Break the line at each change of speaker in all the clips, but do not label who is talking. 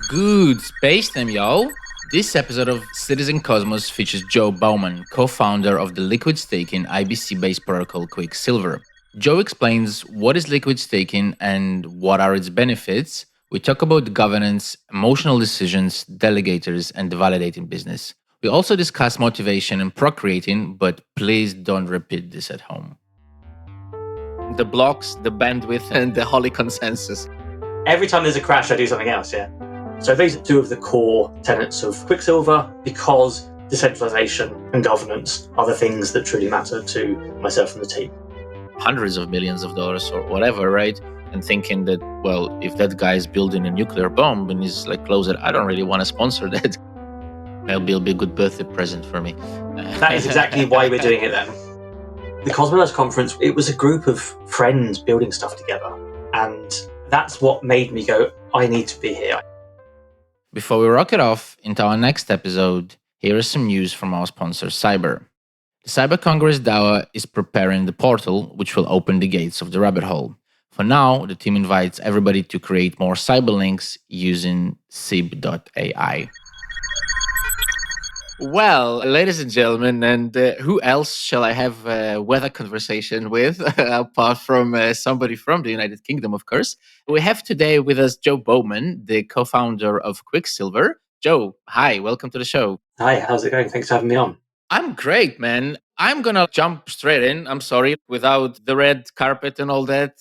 Good space time, y'all. This episode of Citizen Cosmos features Joe Bowman, co-founder of the liquid staking IBC-based protocol Quicksilver. Joe explains what is liquid staking and what are its benefits. We talk about governance, emotional decisions, delegators, and the validating business. We also discuss motivation and procreating, but please don't repeat this at home. The blocks, the bandwidth, and the holy consensus.
Every time there's a crash, I do something else, yeah. So these are two of the core tenets of Quicksilver, because decentralization and governance are the things that truly matter to myself and the team.
Hundreds of millions of dollars or whatever, right? And thinking that, well, if that guy is building a nuclear bomb and he's like closer, I don't really want to sponsor that. It'll be a good birthday present for me.
That is exactly why we're doing it then. The Cosmos conference, it was a group of friends building stuff together. And that's what made me go, I need to be here.
Before we rock it off into our next episode, here is some news from our sponsor, Cyber. The Cyber Congress DAO is preparing the portal, which will open the gates of the rabbit hole. For now, the team invites everybody to create more cyber links using sib.ai. Well, ladies and gentlemen, and who else shall I have a weather conversation with, apart from somebody from the United Kingdom, of course? We have today with us Joe Bowman, the co-founder of Quicksilver. Joe, hi, welcome to the show.
Hi, how's it going? Thanks for having me on.
I'm great, man. I'm going to jump straight in. I'm sorry, without the red carpet and all that.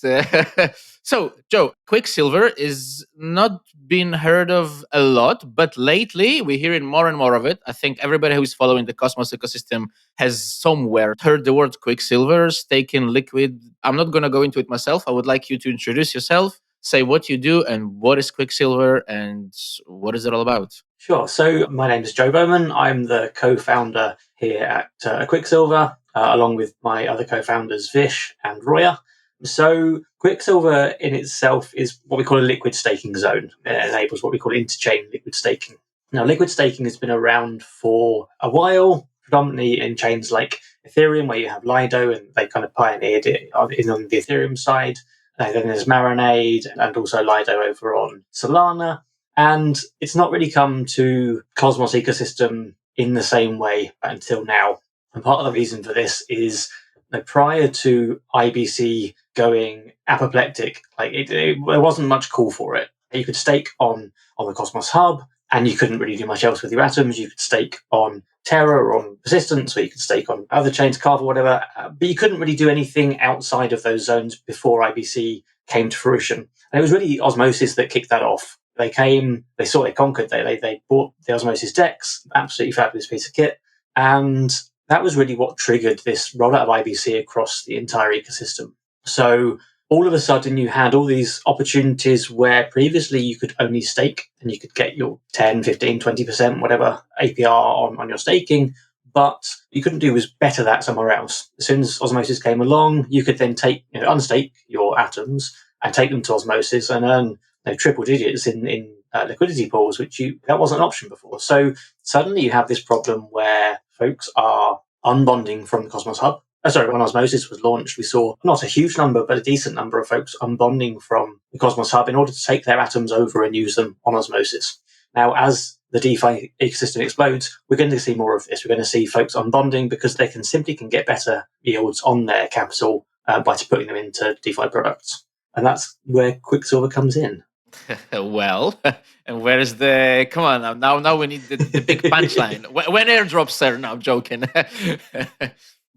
So, Joe, Quicksilver is not been heard of a lot, but lately we're hearing more and more of it. I think everybody who's following the Cosmos ecosystem has somewhere heard the word Quicksilver, staking liquid. I'm not going to go into it myself. I would like you to introduce yourself, say what you do and what is Quicksilver and what is it all about?
Sure. So my name is Joe Bowman. I'm the co-founder here at Quicksilver, along with my other co-founders, Vish and Roya. So Quicksilver in itself is what we call a liquid staking zone. It enables what we call interchain liquid staking. Now, liquid staking has been around for a while, predominantly in chains like Ethereum, where you have Lido, and they kind of pioneered it on the Ethereum side. And then there's Marinade and also Lido over on Solana. And it's not really come to Cosmos ecosystem in the same way until now. And part of the reason for this is that prior to IBC going apoplectic, there wasn't much call for it. You could stake on the Cosmos Hub, and you couldn't really do much else with your atoms. You could stake on Terra or on Persistence, or you could stake on other chains, Carve or whatever, but you couldn't really do anything outside of those zones before IBC came to fruition. And it was really Osmosis that kicked that off. They came, they saw they conquered, they bought the Osmosis DEX, absolutely fabulous piece of kit. And that was really what triggered this rollout of IBC across the entire ecosystem. So all of a sudden you had all these opportunities where previously you could only stake and you could get your 10, 15, 20%, whatever APR on your staking, but you couldn't do was better that somewhere else. As soon as Osmosis came along, you could then unstake your atoms and take them to Osmosis and earn triple digits in liquidity pools, that wasn't an option before. So suddenly you have this problem where folks are unbonding from the Cosmos Hub. When Osmosis was launched, we saw not a huge number, but a decent number of folks unbonding from the Cosmos Hub in order to take their atoms over and use them on Osmosis. Now, as the DeFi ecosystem explodes, we're going to see more of this. We're going to see folks unbonding because they can get better yields on their capital by putting them into DeFi products. And that's where Quicksilver comes in.
Well, and where is the... Come on, now we need the big punchline. When airdrops, sir? No, I'm joking.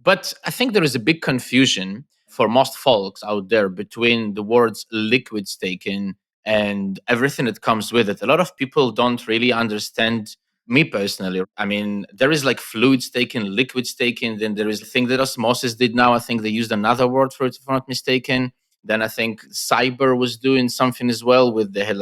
But I think there is a big confusion for most folks out there between the words liquid staking and everything that comes with it. A lot of people don't really understand, me personally. I mean, there is like fluid staking, liquid staking, then there is a thing that Osmosis did now. I think they used another word for it, if I'm not mistaken. Then I think Cyber was doing something as well with they had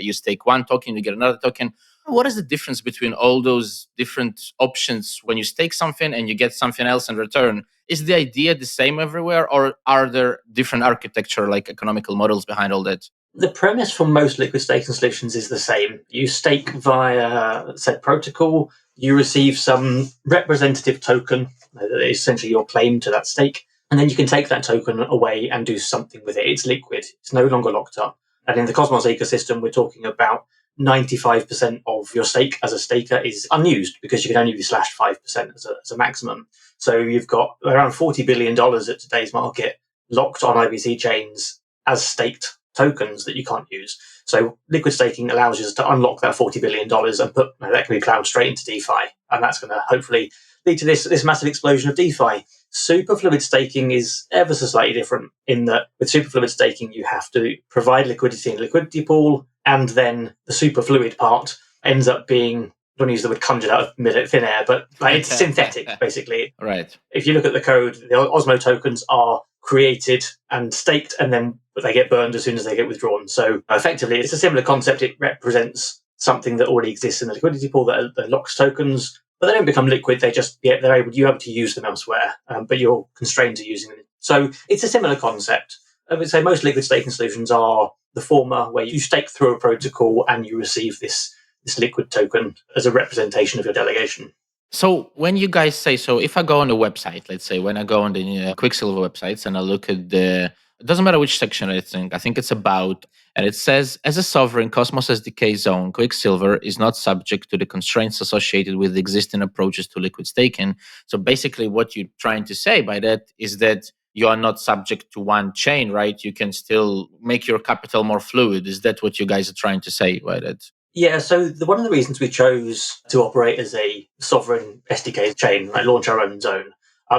you stake one token, you get another token. What is the difference between all those different options when you stake something and you get something else in return? Is the idea the same everywhere, or are there different architecture, like economical models behind all that?
The premise for most liquid staking solutions is the same. You stake via said protocol, you receive some representative token that is essentially your claim to that stake. And then you can take that token away and do something with it. It's liquid. It's no longer locked up. And in the Cosmos ecosystem, we're talking about 95% of your stake as a staker is unused because you can only be slashed 5% as a maximum. So you've got around $40 billion at today's market locked on IBC chains as staked tokens that you can't use. So liquid staking allows you to unlock that $40 billion and put that can be plowed straight into DeFi. And that's going to hopefully lead to this massive explosion of DeFi. Superfluid staking is ever so slightly different in that with superfluid staking, you have to provide liquidity in a liquidity pool, and then the superfluid part ends up being, I don't use the word conjured out of thin air, but like it's synthetic, basically.
Right.
If you look at the code, the Osmo tokens are created and staked, and then they get burned as soon as they get withdrawn. So effectively, it's a similar concept. It represents something that already exists in the liquidity pool that locks tokens, but they don't become liquid. They just you're able to use them elsewhere, but you're constrained to using them. So it's a similar concept. I would say most liquid staking solutions are the former, where you stake through a protocol and you receive this liquid token as a representation of your delegation.
So when you guys say, so if I go on the website, let's say when I go on the Quicksilver websites and I look at it doesn't matter which section I think it's about, and it says, as a sovereign Cosmos-SDK zone, Quicksilver is not subject to the constraints associated with existing approaches to liquid staking. So basically what you're trying to say by that is that you are not subject to one chain, right? You can still make your capital more fluid. Is that what you guys are trying to say by that?
Yeah, so one of the reasons we chose to operate as a sovereign SDK chain, like launch our own zone,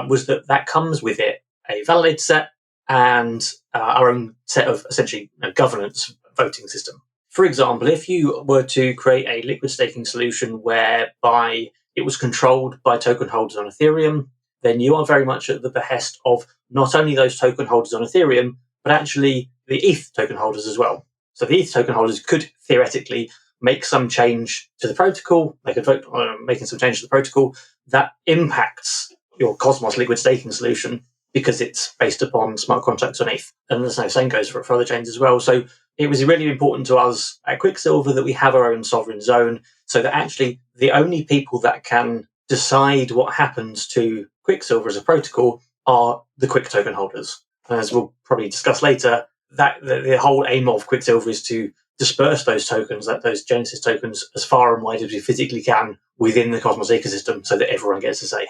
was that comes with it a validator set and our own set of essentially governance voting system. For example, if you were to create a liquid staking solution whereby it was controlled by token holders on Ethereum, then you are very much at the behest of not only those token holders on Ethereum, but actually the ETH token holders as well. So the ETH token holders could theoretically make some change to the protocol. They could vote on making some change to the protocol that impacts your Cosmos liquid staking solution because it's based upon smart contracts on ETH. And the same goes for other chains as well. So it was really important to us at Quicksilver that we have our own sovereign zone, so that actually the only people that can decide what happens to Quicksilver as a protocol are the Quick token holders. And as we'll probably discuss later, that the whole aim of Quicksilver is to disperse those tokens, those Genesis tokens, as far and wide as we physically can within the Cosmos ecosystem so that everyone gets a say.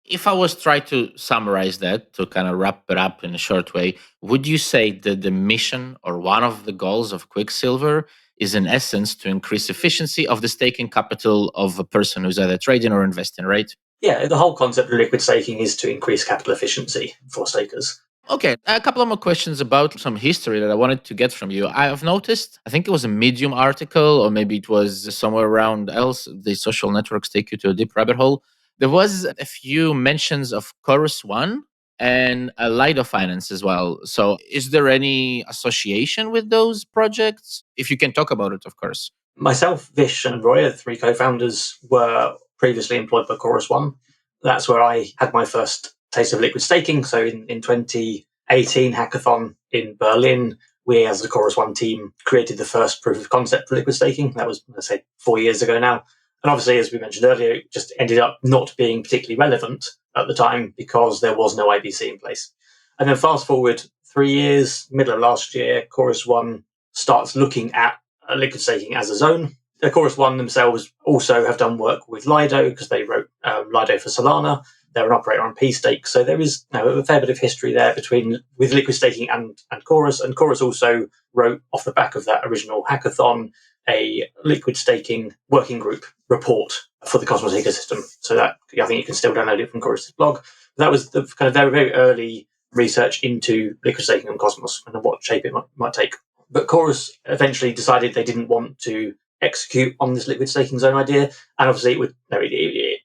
If I was trying to summarize that, to kind of wrap it up in a short way, would you say that the mission or one of the goals of Quicksilver is in essence to increase efficiency of the staking capital of a person who's either trading or investing, right?
Yeah, the whole concept of liquid staking is to increase capital efficiency for stakers.
Okay, a couple of more questions about some history that I wanted to get from you. I have noticed, I think it was a Medium article, or maybe it was somewhere around else, the social networks take you to a deep rabbit hole. There was a few mentions of Chorus One and Lido Finance as well. So is there any association with those projects? If you can talk about it, of course.
Myself, Vish, and Roy, the three co-founders, were previously employed by Chorus One. That's where I had my first taste of liquid staking. So in 2018 hackathon in Berlin, we as the Chorus One team created the first proof of concept for liquid staking. That was, let's say, 4 years ago now. And obviously, as we mentioned earlier, it just ended up not being particularly relevant at the time because there was no IBC in place. And then fast forward 3 years, middle of last year, Chorus One starts looking at liquid staking as a zone. Chorus One themselves also have done work with Lido because they wrote Lido for Solana. They're an operator on P-Stake. So there is a fair bit of history there with liquid staking and Chorus. And Chorus also wrote, off the back of that original hackathon, a liquid staking working group report for the Cosmos ecosystem. So that I think you can still download it from Chorus's blog. That was the kind of very, very early research into liquid staking on Cosmos and what shape it might take. But Chorus eventually decided they didn't want to execute on this liquid staking zone idea. And obviously,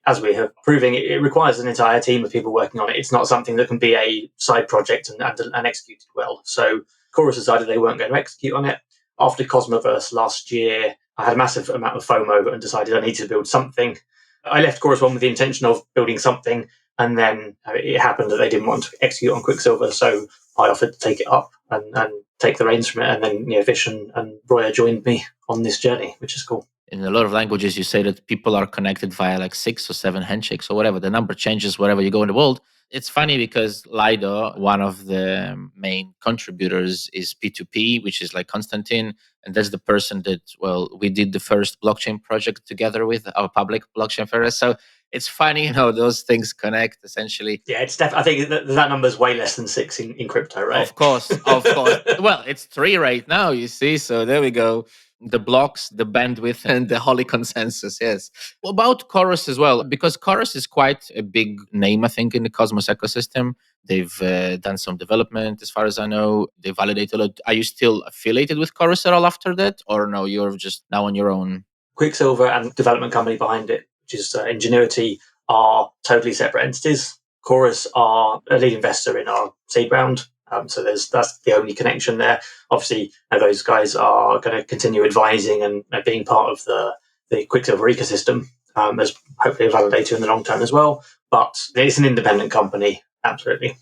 as we have proving, it requires an entire team of people working on it. It's not something that can be a side project and executed well. So Chorus decided they weren't going to execute on it. After Cosmoverse last year, I had a massive amount of FOMO and decided I needed to build something. I left Chorus One with the intention of building something, and then it happened that they didn't want to execute on Quicksilver, so I offered to take it up and take the reins from it. And then Vish and Roya joined me on this journey, which is cool.
In a lot of languages, you say that people are connected via like 6 or 7 handshakes or whatever. The number changes wherever you go in the world. It's funny because Lido, one of the main contributors, is P2P, which is like Konstantin. And that's the person that, well, we did the first blockchain project together with our public blockchain first. So it's funny how those things connect essentially.
Yeah, it's definitely. I think that number is way less than 6 in crypto, right?
Of course, of course. Well, it's 3 right now, you see. So there we go. The blocks, the bandwidth, and the holy consensus. Yes. What about Chorus as well? Because Chorus is quite a big name, I think, in the Cosmos ecosystem. They've done some development, as far as I know. They validate a lot. Are you still affiliated with Chorus at all after that, or no? You're just now on your own.
Quicksilver and development company behind it, which is Ingenuity, are totally separate entities. Chorus are a lead investor in our seed round. So that's the only connection there. Obviously, those guys are going to continue advising and being part of the Quicksilver ecosystem as hopefully a validator in the long term as well. But it's an independent company, absolutely.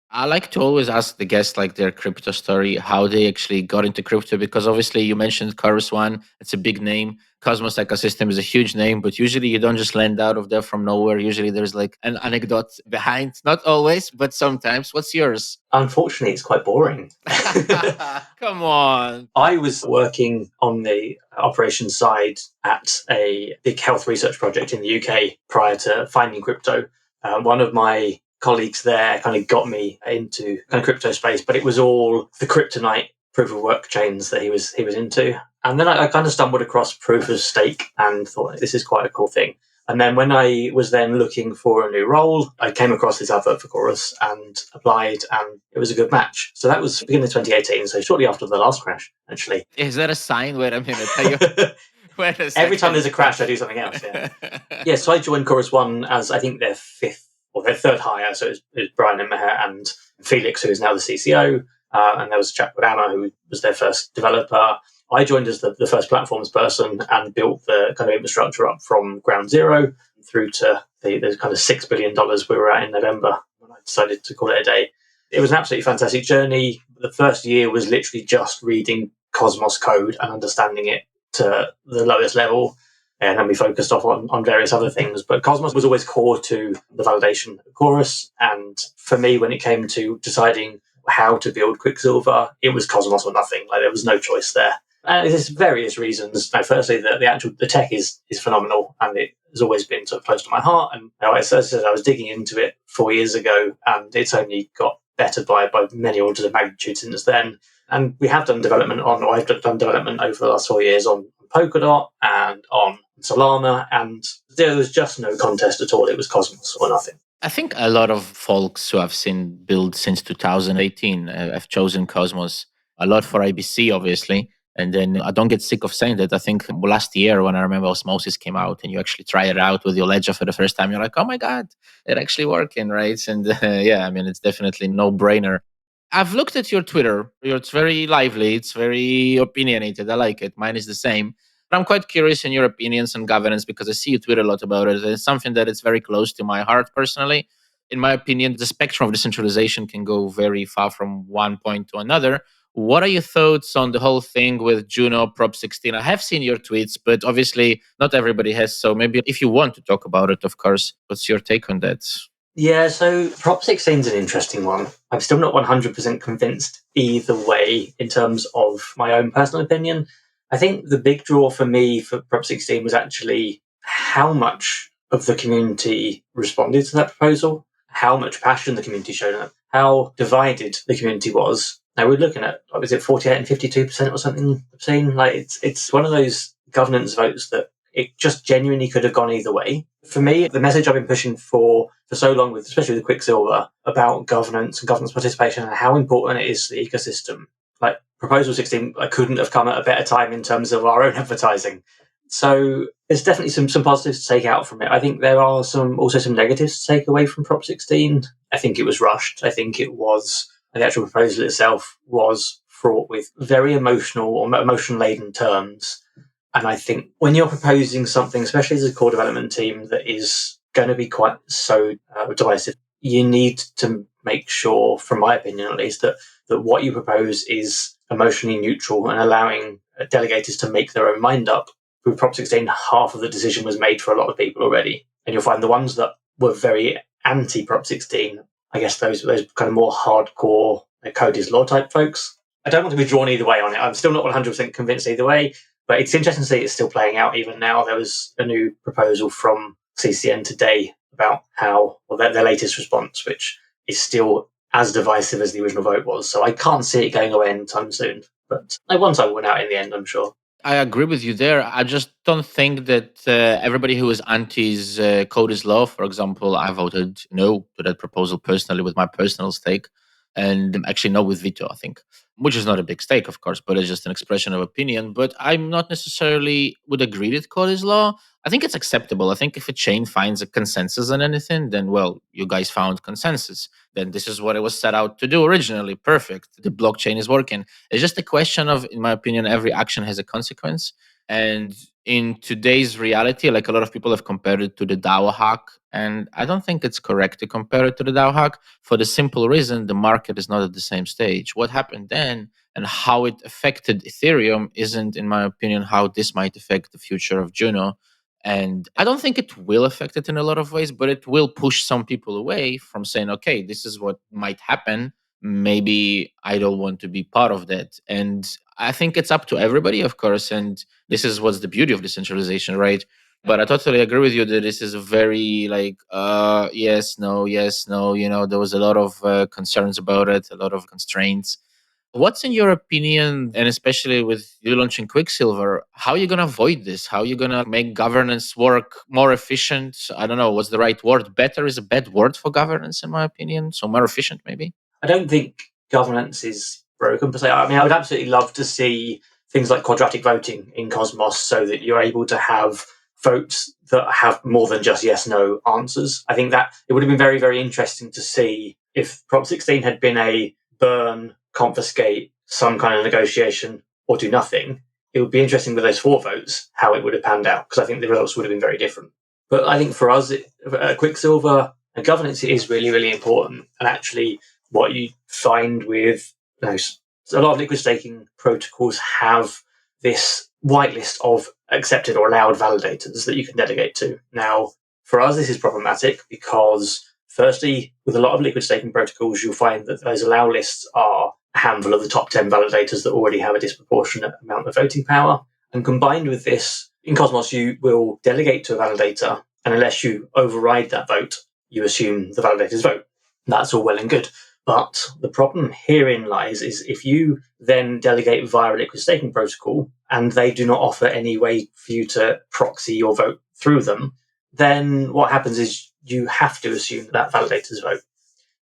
I like to always ask the guests like their crypto story, how they actually got into crypto, because obviously you mentioned Chorus One, it's a big name. Cosmos ecosystem is a huge name, but usually you don't just land out of there from nowhere. Usually there's like an anecdote behind, not always, but sometimes. What's yours?
Unfortunately, it's quite boring.
Come on.
I was working on the operations side at a big health research project in the UK prior to finding crypto. One of my colleagues there kind of got me into kind of crypto space, but it was all the kryptonite proof of work chains that he was into. And then I kind of stumbled across proof of stake and thought this is quite a cool thing. And then when I was then looking for a new role, I came across this advert for Chorus and applied, and it was a good match. So that was beginning of 2018, so shortly after the last crash, actually.
Is that a sign? Wait a minute.
Every time there's a crash, I do something else. Yeah. So I joined Chorus One as I think their fifth or their third hire. So it was Brian and Meher and Felix, who is now the CCO, and there was a chap called Amma, who was their first developer. I joined as the first platforms person and built the kind of infrastructure up from ground zero through to the kind of $6 billion we were at in November when I decided to call it a day. It was an absolutely fantastic journey. The first year was literally just reading Cosmos code and understanding it to the lowest level. And then we focused off on various other things. But Cosmos was always core to the validation of Chorus. And for me, when it came to deciding how to build Quicksilver, it was Cosmos or nothing. Like there was no choice there. And there's various reasons. Now, firstly, the tech is phenomenal, and it has always been sort of close to my heart. And as I said, I was digging into it 4 years ago, and it's only got better by many orders of magnitude since then. And we have done development I've done development over the last 4 years on Polkadot and on Solana, and there was just no contest at all. It was Cosmos or nothing.
I think a lot of folks who have seen build since 2018 have chosen Cosmos, a lot for IBC, obviously. And then I don't get sick of saying that. I think last year when I remember Osmosis came out and you actually try it out with your ledger for the first time, you're like, oh my God, it actually working, right? And yeah, I mean, it's definitely no brainer. I've looked at your Twitter. It's very lively. It's very opinionated. I like it. Mine is the same. But I'm quite curious in your opinions on governance because I see you tweet a lot about it. It's something that is very close to my heart personally. In my opinion, the spectrum of decentralization can go very far from one point to another. What are your thoughts on the whole thing with Juno Prop 16? I have seen your tweets, but obviously not everybody has. So maybe if you want to talk about it, of course, what's your take on that?
Yeah, so Prop 16 is an interesting one. I'm still not 100% convinced either way in terms of my own personal opinion. I think the big draw for me for Prop 16 was actually how much of the community responded to that proposal, how much passion the community showed up, how divided the community was. Now we're looking at, was it 48 and 52% or something obscene? Like it's one of those governance votes that it just genuinely could have gone either way. For me, the message I've been pushing for so long, especially with Quicksilver, about governance and governance participation and how important it is to the ecosystem. Like Proposal 16, I couldn't have come at a better time in terms of our own advertising. So there's definitely some positives to take out from it. I think there are also some negatives to take away from Prop 16. I think it was rushed. I think the actual proposal itself was fraught with very emotional or emotion-laden terms. And I think when you're proposing something, especially as a core development team, that is going to be quite so divisive, you need to make sure, from my opinion at least, that what you propose is emotionally neutral and allowing delegators to make their own mind up. With Prop 16, half of the decision was made for a lot of people already. And you'll find the ones that were very anti-Prop 16 I guess those kind of more hardcore code is law type folks. I don't want to be drawn either way on it. I'm still not 100% convinced either way, but it's interesting to see it's still playing out even now. There was a new proposal from CCN today about how, well, their latest response, which is still as divisive as the original vote was. So I can't see it going away anytime soon. But one side will win out in the end, I'm sure.
I agree with you there. I just don't think that everybody who is anti's code is law, for example, I voted no to that proposal personally with my personal stake, and actually no with veto, I think, which is not a big stake, of course, but it's just an expression of opinion. But I'm not necessarily would agree that code is law. I think it's acceptable. I think if a chain finds a consensus on anything, then, well, you guys found consensus. Then this is what it was set out to do originally. Perfect. The blockchain is working. It's just a question of, in my opinion, every action has a consequence. And in today's reality, like a lot of people have compared it to the DAO hack. And I don't think it's correct to compare it to the DAO hack for the simple reason the market is not at the same stage. What happened then and how it affected Ethereum isn't, in my opinion, how this might affect the future of Juno. And I don't think it will affect it in a lot of ways, but it will push some people away from saying, okay, this is what might happen. Maybe I don't want to be part of that. And I think it's up to everybody, of course. And this is what's the beauty of decentralization, right? But I totally agree with you that this is a very like, yes, no, yes, no. There was a lot of concerns about it, a lot of constraints. What's in your opinion, and especially with you launching Quicksilver, how are you going to avoid this? How are you going to make governance work more efficient? I don't know, what's the right word? Better is a bad word for governance, in my opinion. So more efficient, maybe?
I don't think governance is broken per se. I mean, I would absolutely love to see things like quadratic voting in Cosmos so that you're able to have votes that have more than just yes, no answers. I think that it would have been very, very interesting to see if Prop 16 had been a burn, confiscate, some kind of negotiation, or do nothing. It would be interesting with those 4 votes how it would have panned out, because I think the results would have been very different. But I think for us, Quicksilver, governance is really, really important. And actually, what you find with a lot of liquid staking protocols have this whitelist of accepted or allowed validators that you can delegate to. Now, for us, this is problematic because, firstly, with a lot of liquid staking protocols, you'll find that those allow lists are a handful of the top 10 validators that already have a disproportionate amount of voting power. And combined with this, in Cosmos, you will delegate to a validator, and unless you override that vote, you assume the validator's vote. That's all well and good. But the problem herein lies is if you then delegate via a liquid staking protocol and they do not offer any way for you to proxy your vote through them, then what happens is you have to assume that validator's vote.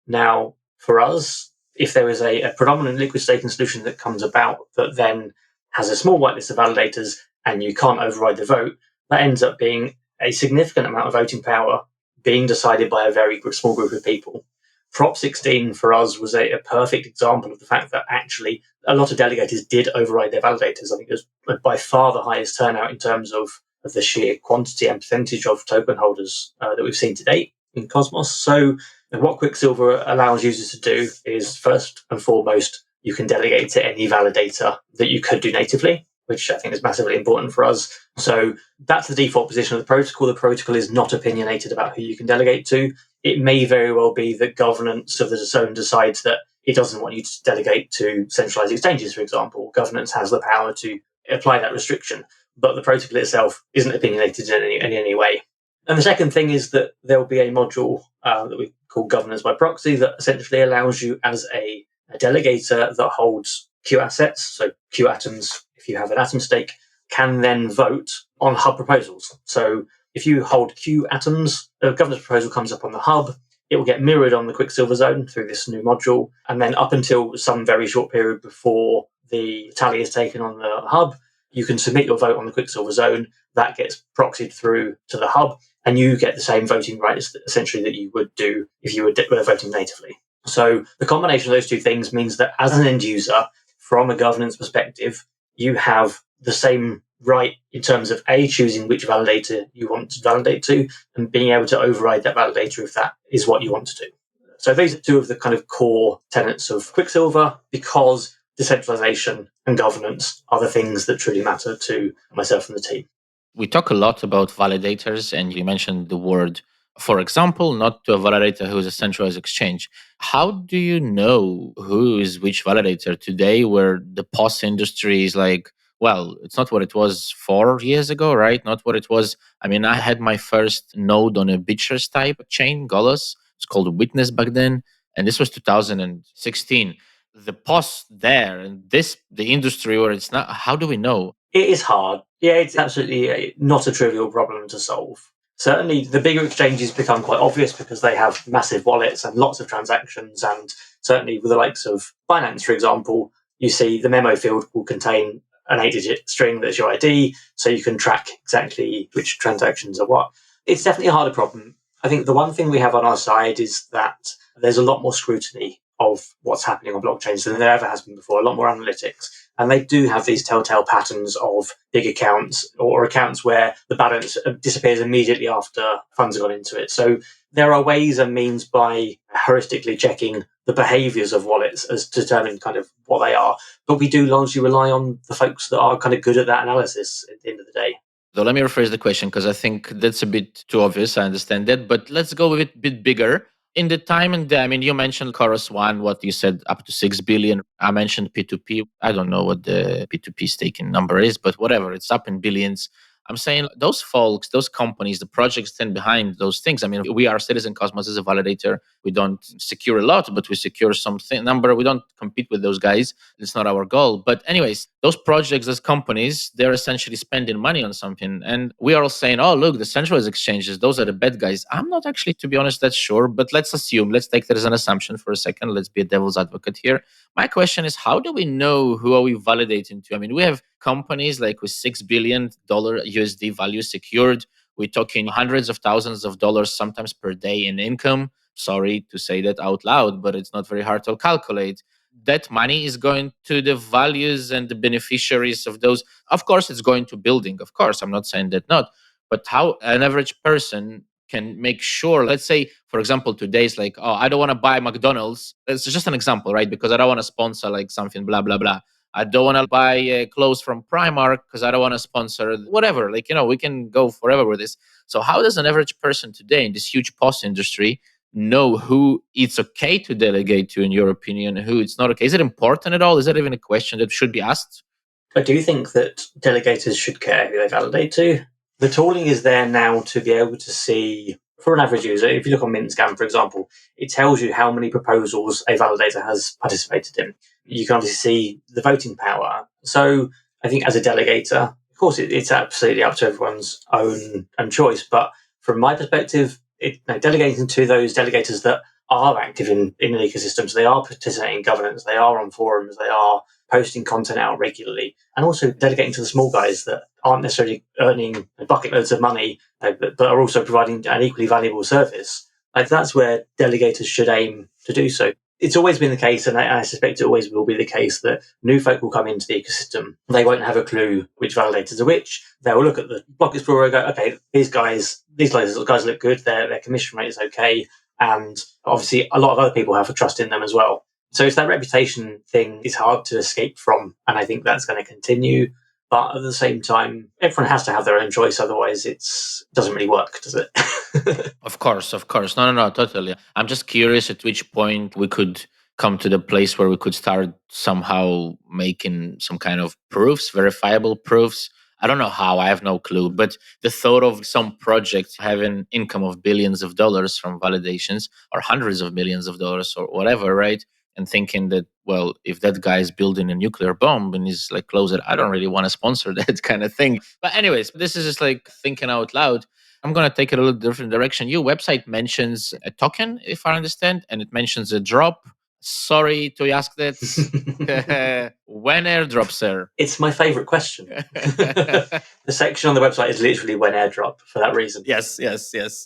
Now, for us, if there is a predominant liquid staking solution that comes about that then has a small whitelist of validators and you can't override the vote, that ends up being a significant amount of voting power being decided by a very small group of people. Prop 16 for us was a perfect example of the fact that actually a lot of delegators did override their validators. I think it was by far the highest turnout in terms of the sheer quantity and percentage of token holders that we've seen to date in Cosmos. So what Quicksilver allows users to do is, first and foremost, you can delegate to any validator that you could do natively, which I think is massively important for us. So that's the default position of the protocol. The protocol is not opinionated about who you can delegate to. It may very well be that governance of the zone decides that it doesn't want you to delegate to centralized exchanges, for example. Governance has the power to apply that restriction, but the protocol itself isn't opinionated in any way. And the second thing is that there will be a module that we call governance by proxy that essentially allows you as a delegator that holds Q assets, so Q atoms, if you have an atom stake, can then vote on hub proposals. So if you hold Q atoms, a governance proposal comes up on the hub, it will get mirrored on the Quicksilver zone through this new module. And then up until some very short period before the tally is taken on the hub, you can submit your vote on the Quicksilver zone. That gets proxied through to the hub, and you get the same voting rights essentially that you would do if you were voting natively. So the combination of those two things means that as an end user, from a governance perspective, you have the same right in terms of choosing which validator you want to validate to and being able to override that validator if that is what you want to do. So these are two of the kind of core tenets of Quicksilver, because decentralization and governance are the things that truly matter to myself and the team.
We talk a lot about validators, and you mentioned the word For example, not to a validator who is a centralized exchange. How do you know who is which validator today, where the POS industry is like, well, it's not what it was 4 years ago, right? Not what it was. I mean, I had my first node on a Bitchers type chain, Golos. It's called Witness back then. And this was 2016. The POS there and this, the industry where it's not, how do we know?
It is hard. Yeah, it's absolutely not a trivial problem to solve. Certainly, the bigger exchanges become quite obvious because they have massive wallets and lots of transactions. And certainly, with the likes of Binance, for example, you see the memo field will contain an 8-digit string that's your ID, so you can track exactly which transactions are what. It's definitely a harder problem. I think the one thing we have on our side is that there's a lot more scrutiny of what's happening on blockchains than there ever has been before, a lot more analytics. And they do have these telltale patterns of big accounts or accounts where the balance disappears immediately after funds have gone into it. So there are ways and means by heuristically checking the behaviors of wallets as to determine kind of what they are. But we do largely rely on the folks that are kind of good at that analysis at the end of the day.
So let me rephrase the question because I think that's a bit too obvious. I understand that, but let's go a bit bigger. In the time and I mean, you mentioned Chorus One, what you said up to 6 billion. I mentioned P2P. I don't know what the P2P staking number is, but whatever, it's up in billions. I'm saying those folks, those companies, the projects stand behind those things. I mean, we are Citizen Cosmos as a validator. We don't secure a lot, but we secure something number. We don't compete with those guys. It's not our goal. But anyways, those projects, those companies, they're essentially spending money on something. And we are all saying, oh, look, the centralized exchanges, those are the bad guys. I'm not actually, to be honest, that sure. But let's take that as an assumption for a second. Let's be a devil's advocate here. My question is, how do we know who are we validating to? I mean, we have companies like with $6 billion USD value secured. We're talking hundreds of thousands of dollars, sometimes per day in income. Sorry to say that out loud, but it's not very hard to calculate. That money is going to the values and the beneficiaries of those. Of course, it's going to building. Of course, I'm not saying that not. But how an average person can make sure, let's say, for example, today's like, oh, I don't want to buy McDonald's. It's just an example, right? Because I don't want to sponsor like something, blah, blah, blah. I don't want to buy clothes from Primark because I don't want to sponsor whatever. Like, we can go forever with this. So how does an average person today in this huge POS industry know who it's okay to delegate to, in your opinion, who it's not okay? Is it important at all? Is that even a question that should be asked?
I do think that delegators should care who they validate to. The tooling is there now to be able to see, for an average user, if you look on MintScan, for example, it tells you how many proposals a validator has participated in. You can obviously see the voting power. So I think as a delegator, of course, it's absolutely up to everyone's own choice. But from my perspective, delegating to those delegators that are active in an ecosystem, so they are participating in governance, they are on forums, they are posting content out regularly, and also delegating to the small guys that aren't necessarily earning bucket loads of money, but are also providing an equally valuable service. Like, that's where delegators should aim to do so. It's always been the case, and I suspect it always will be the case, that new folk will come into the ecosystem. They won't have a clue which validators are which. They will look at the block explorer and go, okay, these guys look good, their commission rate is okay, and obviously a lot of other people have a trust in them as well. So it's that reputation thing is hard to escape from, and I think that's going to continue. But at the same time, everyone has to have their own choice, otherwise it doesn't really work, does it?
Of course. No, totally. I'm just curious at which point we could come to the place where we could start somehow making some kind of proofs, verifiable proofs. I don't know how, I have no clue. But the thought of some project having income of billions of dollars from validations or hundreds of millions of dollars or whatever, right? And thinking that, well, if that guy is building a nuclear bomb and he's like close it, I don't really want to sponsor that kind of thing. But anyways, this is just like thinking out loud. I'm going to take it a little different direction. Your website mentions a token, if I understand, and it mentions a drop. Sorry to ask that. When airdrop, sir?
It's my favorite question. The section on the website is literally when airdrop for that reason.
Yes.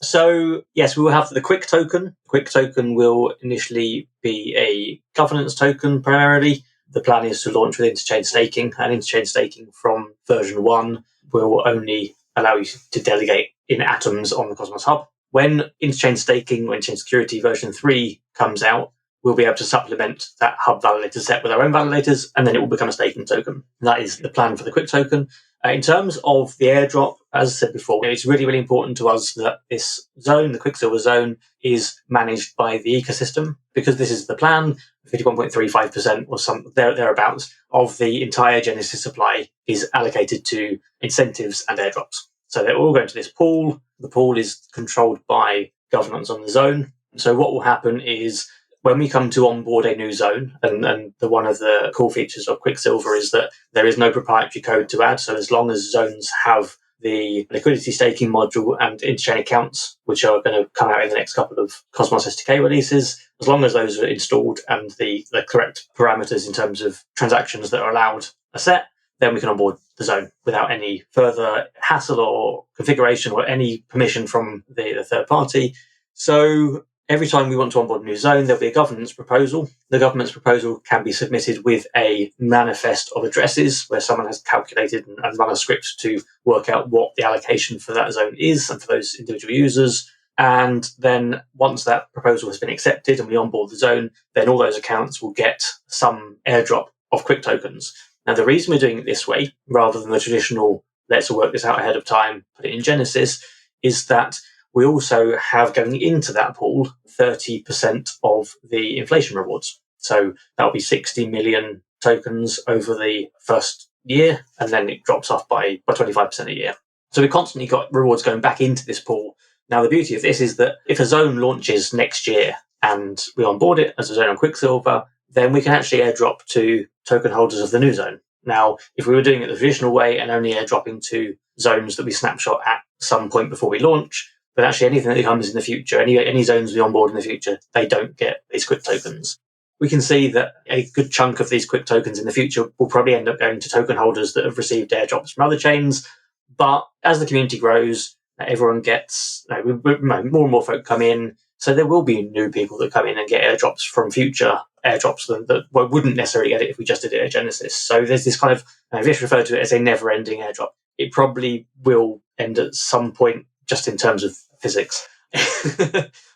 So, yes, we will have the Quick token. Quick token will initially be a governance token primarily. The plan is to launch with interchain staking, and interchain staking from version 1 will only allow you to delegate in atoms on the Cosmos Hub. When interchain staking, when interchain security version 3 comes out, we'll be able to supplement that hub validator set with our own validators, and then it will become a staking token. That is the plan for the Quick token. In terms of the airdrop, as I said before, it's really, really important to us that this zone, the Quicksilver zone, is managed by the ecosystem, because this is the plan. 51.35% or some thereabouts of the entire Genesis supply is allocated to incentives and airdrops. So they're all going to this pool. The pool is controlled by governance on the zone. So what will happen is, when we come to onboard a new zone, and one of the cool features of Quicksilver is that there is no proprietary code to add. So as long as zones have the liquidity staking module and interchain accounts, which are going to come out in the next couple of Cosmos-SDK releases, as long as those are installed and the correct parameters in terms of transactions that are allowed are set, then we can onboard the zone without any further hassle or configuration or any permission from the third party. So every time we want to onboard a new zone, there'll be a governance proposal. The governance proposal can be submitted with a manifest of addresses where someone has calculated and run a script to work out what the allocation for that zone is and for those individual users. And then once that proposal has been accepted and we onboard the zone, then all those accounts will get some airdrop of Quick tokens. Now, the reason we're doing it this way, rather than the traditional, let's work this out ahead of time, put it in Genesis, is that we also have, going into that pool, 30% of the inflation rewards. So that'll be 60 million tokens over the first year, and then it drops off by 25% a year. So we constantly got rewards going back into this pool. Now, the beauty of this is that if a zone launches next year and we onboard it as a zone on Quicksilver, then we can actually airdrop to token holders of the new zone. Now, if we were doing it the traditional way and only airdropping to zones that we snapshot at some point before we launch, but actually anything that comes in the future, any zones we onboard in the future, they don't get these Quick tokens. We can see that a good chunk of these Quick tokens in the future will probably end up going to token holders that have received airdrops from other chains. But as the community grows, everyone gets, more and more folk come in. So there will be new people that come in and get airdrops from future airdrops that wouldn't necessarily get it if we just did it at Genesis. So there's this kind of, Vish referred to it as a never-ending airdrop. It probably will end at some point, just in terms of physics.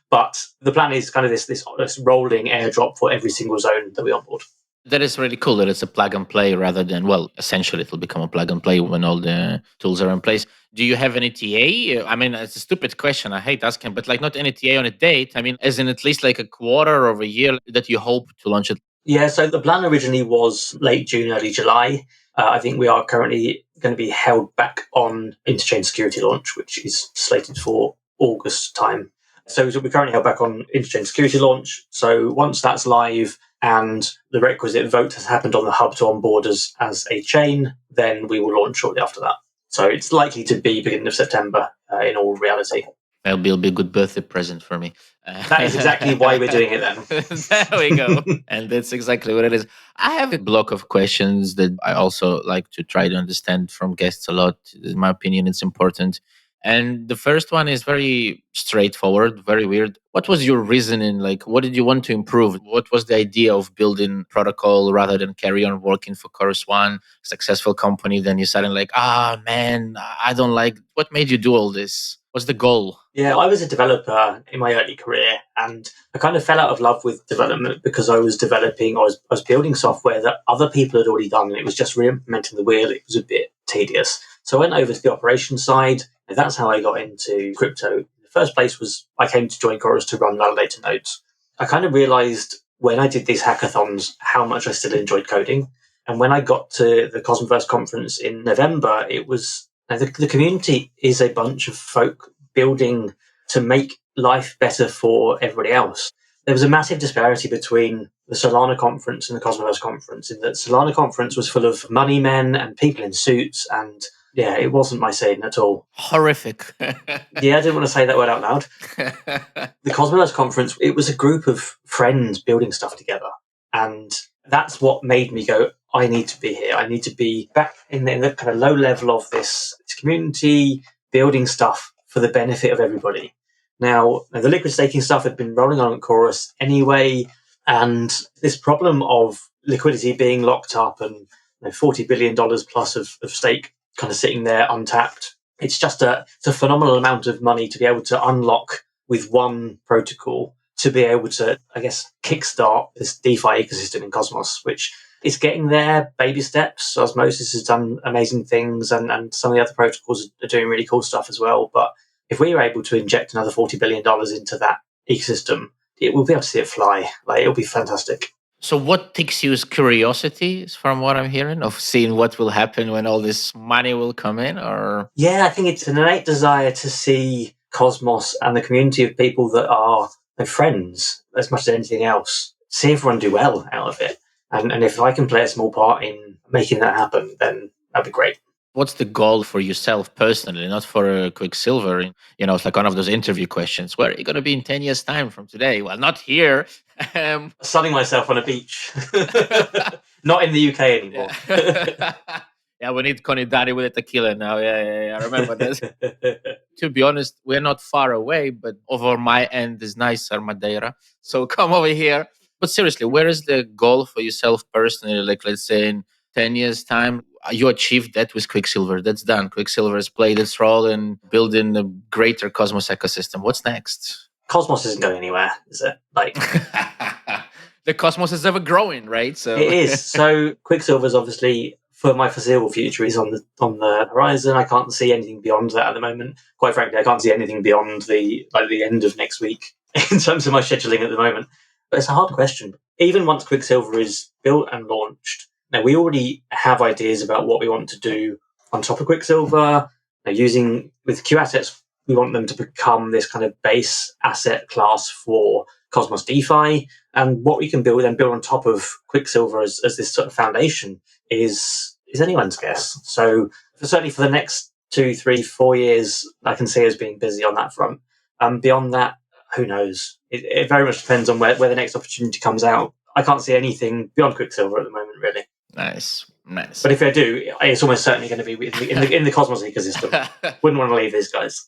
But the plan is kind of this rolling airdrop for every single zone that we onboard.
That is really cool that it's a plug and play rather than, well, essentially it will become a plug and play when all the tools are in place. Do you have any TA? I mean, it's a stupid question. I hate asking, but like not any TA on a date. I mean, as in at least like a quarter of a year that you hope to launch it?
Yeah, so the plan originally was late June, early July. I think we are currently going to be held back on interchain security launch, which is slated for August time. So we're currently held back on interchain security launch. So once that's live and the requisite vote has happened on the hub to onboard as a chain, then we will launch shortly after that. So it's likely to be beginning of September in all reality.
It'll be a good birthday present for me.
That is exactly why we're doing it then.
There we go. And that's exactly what it is. I have a block of questions that I also like to try to understand from guests a lot. In my opinion, it's important. And the first one is very straightforward, very weird. What was your reasoning? Like, what did you want to improve? What was the idea of building protocol rather than carry on working for Chorus One, successful company? Then you suddenly like, man, I don't like. What made you do all this? What's the goal?
Yeah, I was a developer in my early career, and I kind of fell out of love with development because I was building software that other people had already done, and it was just re-implementing the wheel. It was a bit tedious. So I went over to the operations side, and that's how I got into crypto. The first place was I came to join Chorus to run validator nodes. I kind of realized when I did these hackathons how much I still enjoyed coding. And when I got to the Cosmos conference in November, it was the community is a bunch of folk building to make life better for everybody else. There was a massive disparity between the Solana conference and the Cosmos conference, in that Solana conference was full of money men and people in suits, and yeah, it wasn't my scene at all.
Horrific.
Yeah, I didn't want to say that word out loud. The Cosmos conference, it was a group of friends building stuff together. And that's what made me go, I need to be here. I need to be back in the kind of low level of this community, building stuff for the benefit of everybody. Now, the liquid staking stuff had been rolling on at Chorus anyway, and this problem of liquidity being locked up and $40 billion plus of stake kind of sitting there untapped, it's just it's a phenomenal amount of money to be able to unlock with one protocol to be able to, I guess, kickstart this DeFi ecosystem in Cosmos, which It's getting there, baby steps. Osmosis has done amazing things, and some of the other protocols are doing really cool stuff as well. But if we were able to inject another $40 billion into that ecosystem, we'll be able to see it fly. Like, it'll be fantastic.
So what piques you is curiosity, from what I'm hearing, of seeing what will happen when all this money will come in, or?
Yeah, I think it's an innate desire to see Cosmos and the community of people that are friends as much as anything else. See everyone do well out of it. And if I can play a small part in making that happen, then that'd be great.
What's the goal for yourself personally, not for Quicksilver? It's like one of those interview questions. Where are you going to be in 10 years' time from today? Well, not here.
Sunning myself on a beach. Not in the UK anymore.
Yeah, we need Connie Daddy with a tequila now. Yeah. I remember this. To be honest, we're not far away, but over my end is nicer, Madeira. So come over here. But seriously, where is the goal for yourself personally? Like, let's say in 10 years' time, you achieved that with Quicksilver. That's done. Quicksilver has played its role in building a greater Cosmos ecosystem. What's next?
Cosmos isn't going anywhere, is it? Like,
the Cosmos is ever growing, right? So
it is. So Quicksilver's obviously, for my foreseeable future, is on the horizon. I can't see anything beyond that at the moment. Quite frankly, I can't see anything beyond the end of next week in terms of my scheduling at the moment. But it's a hard question. Even once Quicksilver is built and launched, now we already have ideas about what we want to do on top of Quicksilver. Now, using with Q assets, we want them to become this kind of base asset class for Cosmos DeFi. And what we can build on top of Quicksilver as this sort of foundation is anyone's guess. So certainly for the next 2, 3, 4 years, I can see us being busy on that front. Beyond that, who knows? It very much depends on where the next opportunity comes out. I can't see anything beyond Quicksilver at the moment, really.
Nice.
But if I do, it's almost certainly going to be in the Cosmos ecosystem. Wouldn't want to leave these guys.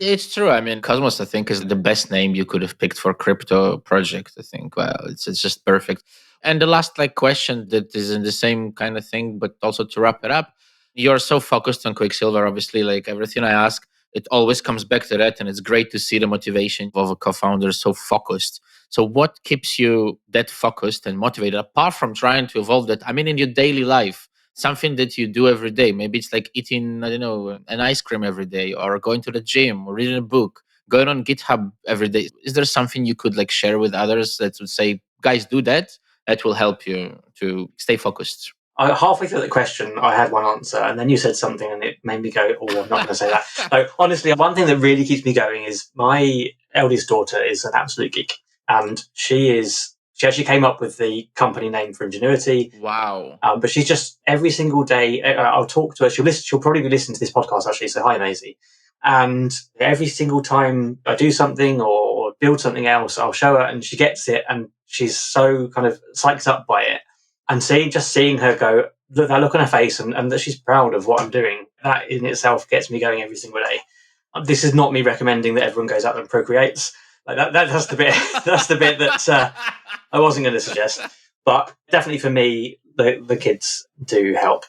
It's true. I mean, Cosmos, I think, is the best name you could have picked for a crypto project. I think, wow, it's just perfect. And the last question that is in the same kind of thing, but also to wrap it up, you're so focused on Quicksilver. Obviously, like everything I ask, it always comes back to that, and it's great to see the motivation of a co-founder so focused. So what keeps you that focused and motivated, apart from trying to evolve that? I mean, in your daily life, something that you do every day. Maybe it's like eating, I don't know, an ice cream every day, or going to the gym, or reading a book, going on GitHub every day. Is there something you could share with others that would say, guys, do that? That will help you to stay focused.
Halfway through the question, I had one answer, and then you said something, and it made me go, "Oh, I'm not going to say that." So, honestly, one thing that really keeps me going is my eldest daughter is an absolute geek, and she actually came up with the company name for Ingenuity.
Wow!
But she's just every single day. I'll talk to her. She'll probably be listening to this podcast actually. So, hi, Maisie. And every single time I do something or build something else, I'll show her, and she gets it, and she's so kind of psyched up by it. And seeing her go, that look on her face, and that she's proud of what I'm doing, that in itself gets me going every single day. This is not me recommending that everyone goes out and procreates. That's the bit. That's the bit that I wasn't going to suggest. But definitely for me, the kids do help.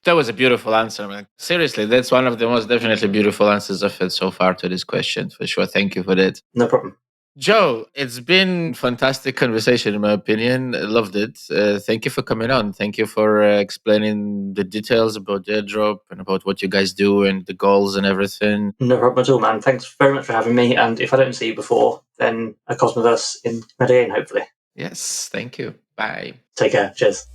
That was a beautiful answer, man. Seriously, that's one of the most definitely beautiful answers I've had so far to this question, for sure. Thank you for that.
No problem.
Joe, it's been fantastic conversation, in my opinion. I loved it. Thank you for coming on. Thank you for explaining the details about the airdrop and about what you guys do and the goals and everything.
No problem at all, man. Thanks very much for having me. And if I don't see you before, then a Cosmoverse in Medellin, hopefully.
Yes, thank you. Bye.
Take care. Cheers.